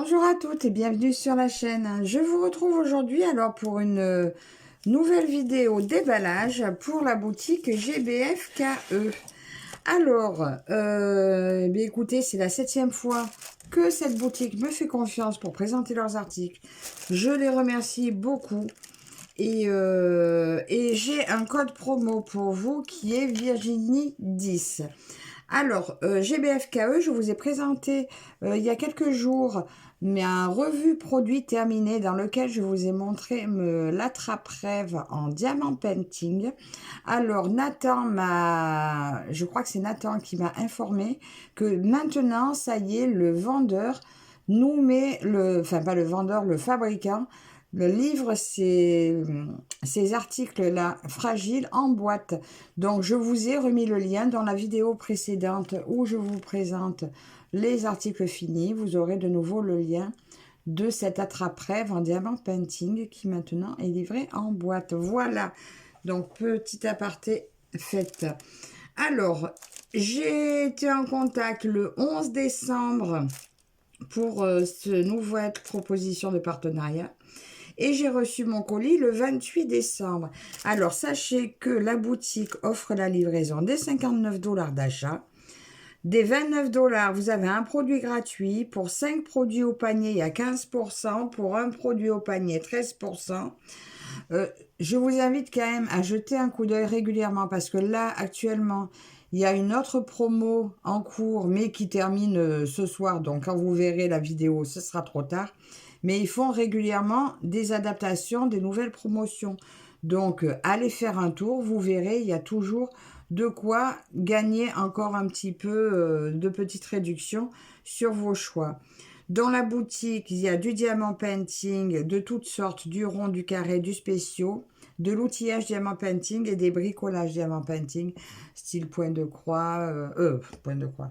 Bonjour à toutes et bienvenue sur la chaîne. Je vous retrouve aujourd'hui alors pour une nouvelle vidéo déballage pour la boutique GBFKE. Alors, écoutez, c'est la 7e fois que cette boutique me fait confiance pour présenter leurs articles. Je les remercie beaucoup. Et j'ai un code promo pour vous qui est Virginie10. Alors, GBFKE, je vous ai présenté il y a quelques jours ma revue produit terminée dans lequel je vous ai montré l'attrape-rêve en diamant painting. Alors, je crois que c'est Nathan qui m'a informé que maintenant, ça y est, le vendeur nous met, enfin pas le vendeur, le fabricant, le livre ces articles-là fragiles en boîte. Donc, je vous ai remis le lien dans la vidéo précédente où je vous présente les articles finis. Vous aurez de nouveau le lien de cet attrape-rêve en diamant painting qui maintenant est livré en boîte. Voilà. Donc, petit aparté fait. Alors, j'ai été en contact le 11 décembre pour ce nouvelle proposition de partenariat. Et j'ai reçu mon colis le 28 décembre. Alors, sachez que la boutique offre la livraison des 59 $ d'achat. Des 29 $, vous avez un produit gratuit. Pour 5 produits au panier, il y a 15%. Pour un produit au panier, 13%. Je vous invite quand même à jeter un coup d'œil régulièrement parce que là, actuellement, il y a une autre promo en cours, mais qui termine ce soir. Donc, quand vous verrez la vidéo, ce sera trop tard. Mais ils font régulièrement des adaptations, des nouvelles promotions. Donc, allez faire un tour, vous verrez, il y a toujours de quoi gagner encore un petit peu de petites réductions sur vos choix. Dans la boutique, il y a du diamant painting de toutes sortes, du rond, du carré, du spéciaux, de l'outillage diamant painting et des bricolages diamant painting, style point de croix,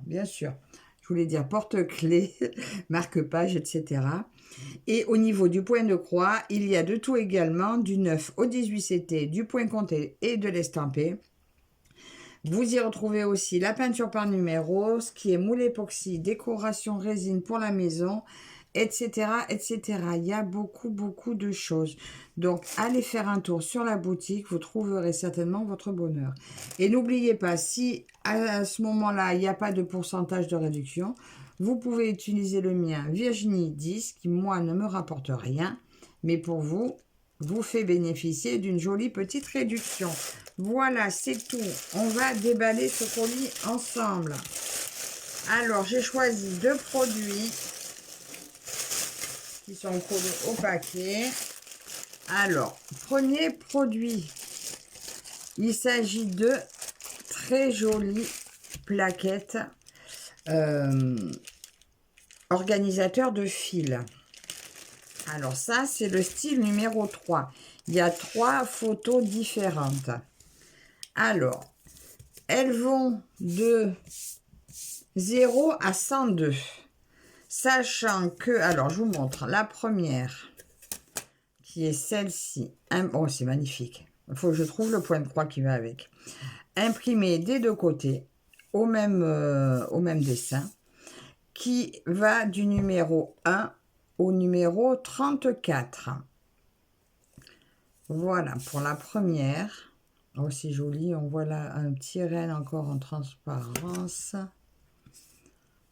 bien sûr. Je voulais dire porte-clés, marque-page, etc. Et au niveau du point de croix, il y a de tout également, du 9 au 18 CT, du point compté et de l'estampé. Vous y retrouvez aussi la peinture par numéro, ce qui est moule époxy, décoration résine pour la maison, etc., etc. Il y a beaucoup de choses. Donc, allez faire un tour sur la boutique, vous trouverez certainement votre bonheur. Et n'oubliez pas, si à ce moment-là, il n'y a pas de pourcentage de réduction, vous pouvez utiliser le mien Virginie 10, qui, moi, ne me rapporte rien, mais pour vous fait bénéficier d'une jolie petite réduction. Voilà, c'est tout. On va déballer ce colis ensemble. Alors, j'ai choisi 2 produits qui sont collés au paquet. Alors, premier produit, il s'agit de très jolies plaquettes organisateurs de fil. Alors ça, c'est le style numéro 3. Il y a 3 photos différentes. Alors, elles vont de 0 à 102. Sachant que, alors je vous montre la première, qui est celle-ci. Oh, c'est magnifique. Il faut que je trouve le point de croix qui va avec. Imprimé des deux côtés, au même dessin, qui va du numéro 1 au numéro 34. Voilà pour la première. Oh, c'est joli. On voit là un petit renne encore en transparence.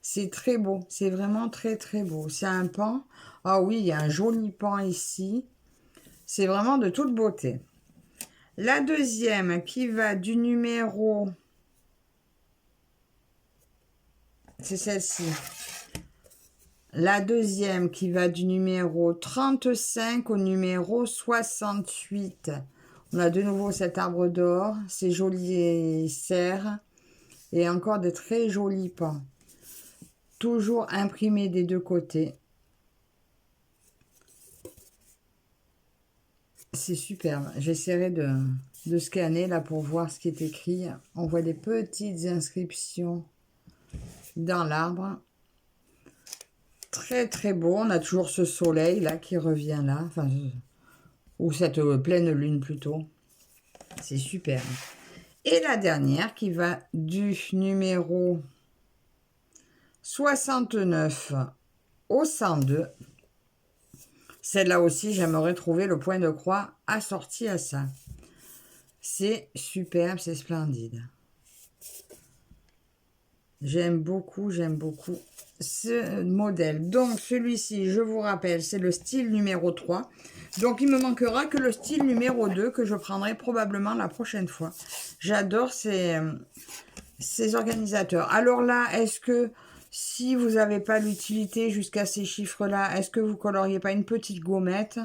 C'est très beau. C'est vraiment très beau. C'est un pan. Ah oui, il y a un joli pan ici. C'est vraiment de toute beauté. La deuxième qui va du numéro... C'est celle-ci. La deuxième qui va du numéro 35 au numéro 68. On a de nouveau cet arbre d'or, ces jolis serres et encore de très jolis pans. Toujours imprimés des deux côtés. C'est superbe. J'essaierai de scanner là pour voir ce qui est écrit. On voit des petites inscriptions dans l'arbre. Très beau. On a toujours ce soleil là qui revient là. Enfin, ou cette pleine lune plutôt. C'est super. Et la dernière qui va du numéro 69 au 102. Celle-là aussi, j'aimerais trouver le point de croix assorti à ça. C'est superbe, c'est splendide. J'aime beaucoup ce modèle. Donc, celui-ci, je vous rappelle, c'est le style numéro 3. Donc, il me manquera que le style numéro 2 que je prendrai probablement la prochaine fois. J'adore ces organisateurs. Alors là, est-ce que si vous n'avez pas l'utilité jusqu'à ces chiffres-là, est-ce que vous coloriez pas une petite gommette?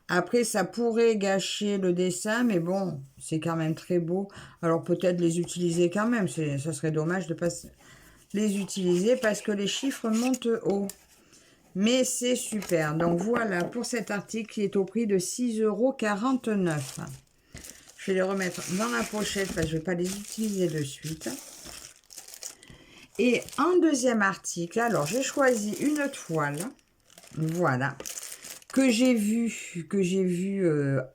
Après, ça pourrait gâcher le dessin, mais bon, c'est quand même très beau. Alors peut-être les utiliser quand même. Ça serait dommage de pas les utiliser parce que les chiffres montent haut. Mais c'est super. Donc voilà pour cet article qui est au prix de 6,49 €. Je vais les remettre dans la pochette parce que je ne vais pas les utiliser de suite. Et en deuxième article, alors j'ai choisi une toile. Voilà. Que j'ai vu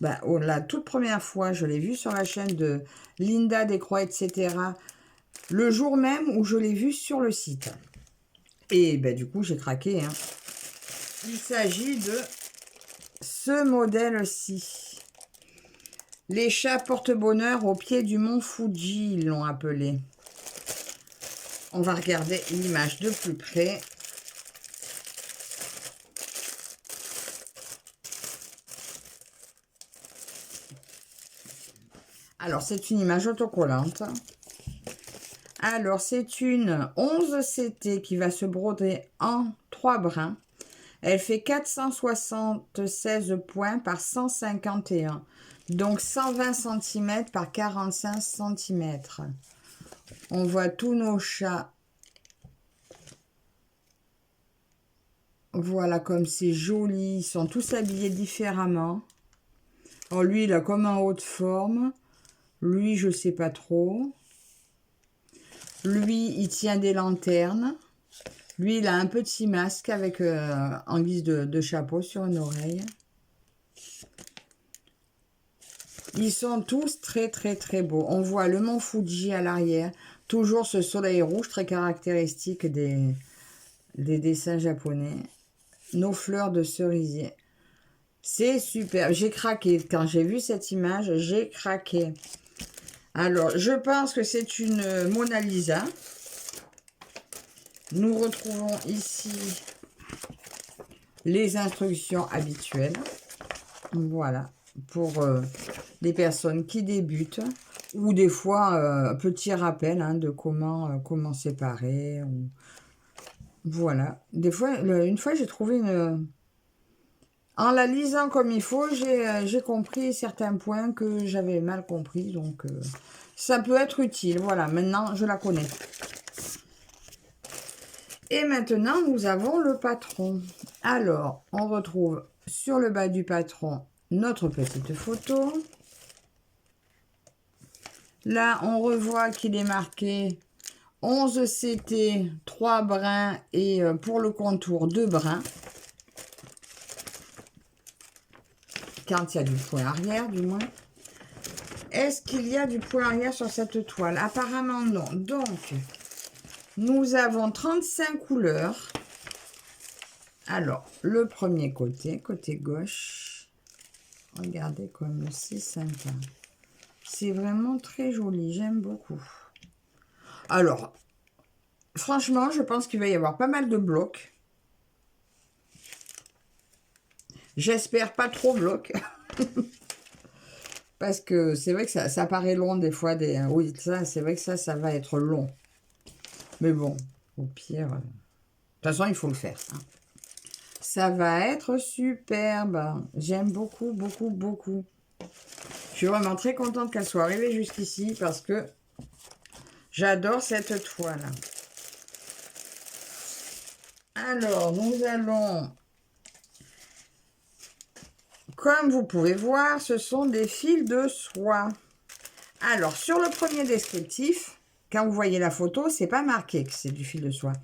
la toute première fois, je l'ai vu sur la chaîne de Linda Descroix, etc. Le jour même où je l'ai vu sur le site. Et du coup, j'ai craqué. Hein. Il s'agit de ce modèle-ci. Les chats porte-bonheur au pied du mont Fuji, ils l'ont appelé. On va regarder l'image de plus près. Alors, c'est une image autocollante. Alors, c'est une 11 CT qui va se broder en 3 brins. Elle fait 476 points par 151. Donc, 120 cm par 45 cm. On voit tous nos chats. Voilà comme c'est joli. Ils sont tous habillés différemment. Alors, lui, il a comme un haut de forme. Lui, je sais pas trop. Lui, il tient des lanternes. Lui, il a un petit masque avec en guise de chapeau sur une oreille. Ils sont tous très, très, très beaux. On voit le mont Fuji à l'arrière. Toujours ce soleil rouge très caractéristique des dessins japonais. Nos fleurs de cerisier. C'est super. J'ai craqué. Quand j'ai vu cette image, j'ai craqué. Alors, je pense que c'est une Mona Lisa. Nous retrouvons ici les instructions habituelles. Voilà, pour les personnes qui débutent. Ou des fois, petit rappel hein, de comment séparer. Voilà. Des fois, une fois, j'ai trouvé une... En la lisant comme il faut, j'ai compris certains points que j'avais mal compris. Donc, ça peut être utile. Voilà, maintenant, je la connais. Et maintenant, nous avons le patron. Alors, on retrouve sur le bas du patron notre petite photo. Là, on revoit qu'il est marqué 11 CT, 3 brins et pour le contour 2 brins. Quand il y a du point arrière, du moins. Est-ce qu'il y a du point arrière sur cette toile? Apparemment, non. Donc, nous avons 35 couleurs. Alors, le premier côté gauche. Regardez comme c'est sympa. C'est vraiment très joli, j'aime beaucoup. Alors, franchement, je pense qu'il va y avoir pas mal de blocs. J'espère pas trop blocs. Parce que c'est vrai que ça paraît long des fois. Oui, ça, c'est vrai que ça va être long. Mais bon, au pire... De toute façon, il faut le faire. Hein. Ça va être superbe. J'aime beaucoup, beaucoup, beaucoup. Je suis vraiment très contente qu'elle soit arrivée jusqu'ici parce que j'adore cette toile. Alors, nous allons... Comme vous pouvez voir, ce sont des fils de soie. Alors, sur le premier descriptif, quand vous voyez la photo, c'est pas marqué que c'est du fil de soie.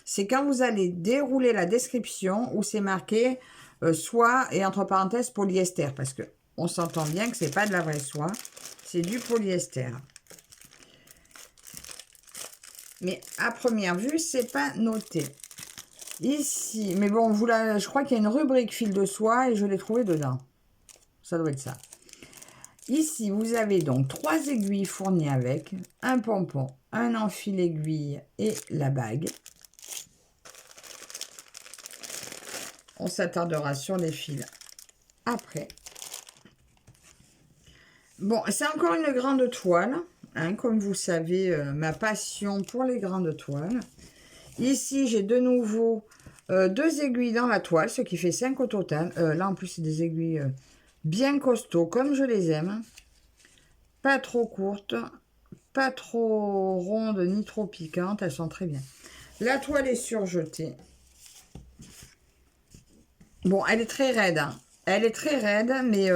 C'est quand vous allez dérouler la description où c'est marqué soie et entre parenthèses polyester. Parce que on s'entend bien que c'est pas de la vraie soie, c'est du polyester. Mais à première vue, c'est pas noté. Ici, mais bon, je crois qu'il y a une rubrique fil de soie et je l'ai trouvé dedans. Ça doit être ça. Ici, vous avez donc 3 aiguilles fournies avec, un pompon, un enfil aiguille et la bague. On s'attardera sur les fils après. Bon, c'est encore une grande toile, hein, comme vous savez, ma passion pour les grandes toiles. Ici, j'ai de nouveau 2 aiguilles dans la toile, ce qui fait 5 au total. Là, en plus, c'est des aiguilles bien costauds, comme je les aime. Pas trop courtes, pas trop rondes, ni trop piquantes. Elles sont très bien. La toile est surjetée. Bon, elle est très raide. Hein. Elle est très raide, mais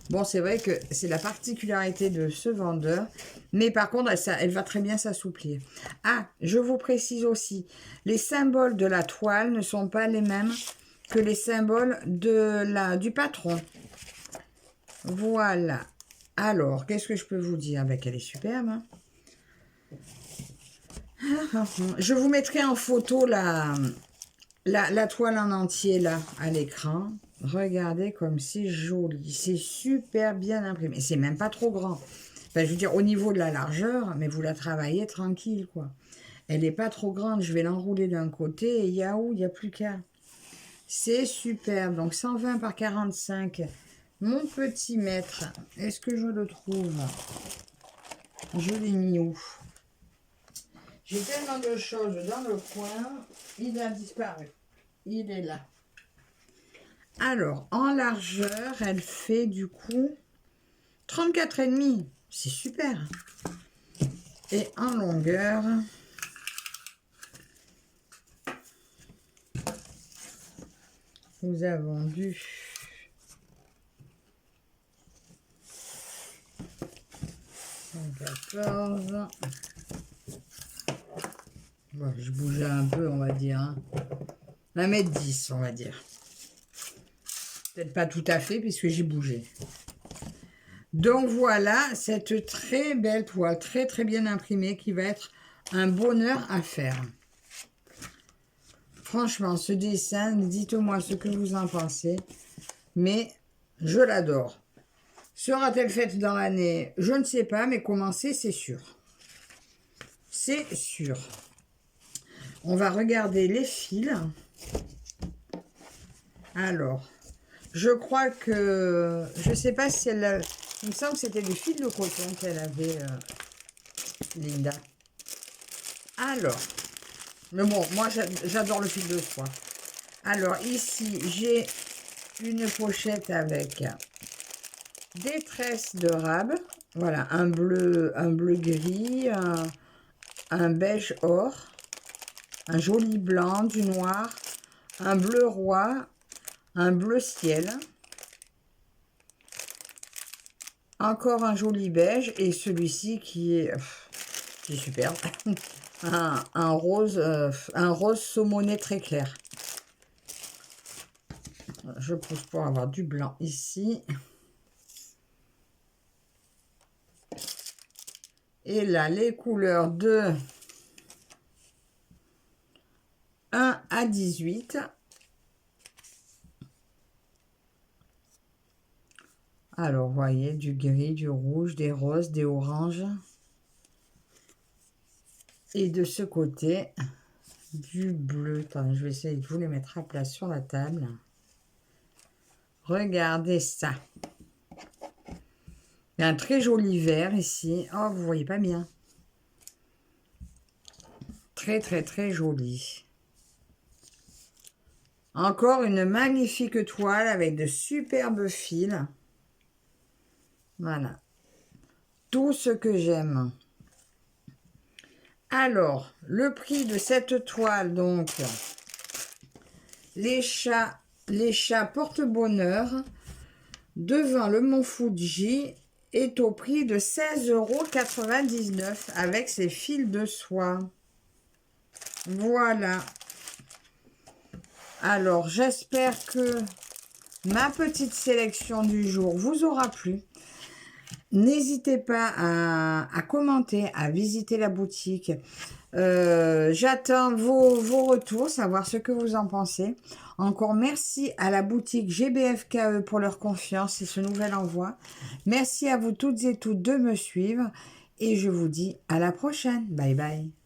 bon, c'est vrai que c'est la particularité de ce vendeur. Mais par contre, elle va très bien s'assouplir. Ah, je vous précise aussi, les symboles de la toile ne sont pas les mêmes que les symboles du patron. Voilà. Alors, qu'est-ce que je peux vous dire? Elle est superbe. Hein. Je vous mettrai en photo la toile en entier, là, à l'écran. Regardez comme c'est joli. C'est super bien imprimé. C'est même pas trop grand. Enfin, je veux dire, au niveau de la largeur, mais vous la travaillez tranquille, quoi. Elle n'est pas trop grande. Je vais l'enrouler d'un côté et il y a plus qu'à. C'est superbe. Donc, 120 par 45. Mon petit mètre. Est-ce que je le trouve? Je l'ai mis où? J'ai tellement de choses dans le coin. Il a disparu. Il est là. Alors, en largeur, elle fait du coup 34,5. C'est super. Et en longueur, nous avons du 114. Bon, je bougeais un peu, on va dire. Hein. 1,10 m, on va dire. Peut-être pas tout à fait, puisque j'ai bougé. Donc voilà, cette très belle toile, très très bien imprimée, qui va être un bonheur à faire. Franchement, ce dessin, dites-moi ce que vous en pensez, mais je l'adore. Sera-t-elle faite dans l'année? Je ne sais pas, mais commencer, c'est sûr. C'est sûr. On va regarder les fils. Alors, je crois que... Je ne sais pas si elle a... Il me semble que c'était des fils de coton qu'elle avait, Linda. Alors, mais bon, moi, j'adore le fil de soie. Alors, ici, j'ai une pochette avec des tresses de rab. Voilà, un bleu gris, un beige or, un joli blanc, du noir, un bleu roi, un bleu ciel, encore un joli beige et celui-ci qui est superbe, un rose saumoné très clair. Je pousse pour avoir du blanc ici. Et là, les couleurs de 1 à 18. Alors, vous voyez, du gris, du rouge, des roses, des oranges. Et de ce côté, du bleu. Attendez, je vais essayer de vous les mettre à plat sur la table. Regardez ça. Il y a un très joli vert ici. Oh, vous voyez pas bien. Très, très, très joli. Encore une magnifique toile avec de superbes fils. Voilà. Tout ce que j'aime. Alors, le prix de cette toile, donc, les chats porte-bonheur devant le Mont Fuji est au prix de 16,99 € avec ses fils de soie. Voilà. Alors, j'espère que ma petite sélection du jour vous aura plu. n'hésitez pas à commenter, à visiter la boutique. J'attends vos retours, savoir ce que vous en pensez. Encore merci à la boutique GBFKE pour leur confiance et ce nouvel envoi. Merci à vous toutes et tous de me suivre et je vous dis à la prochaine. Bye bye.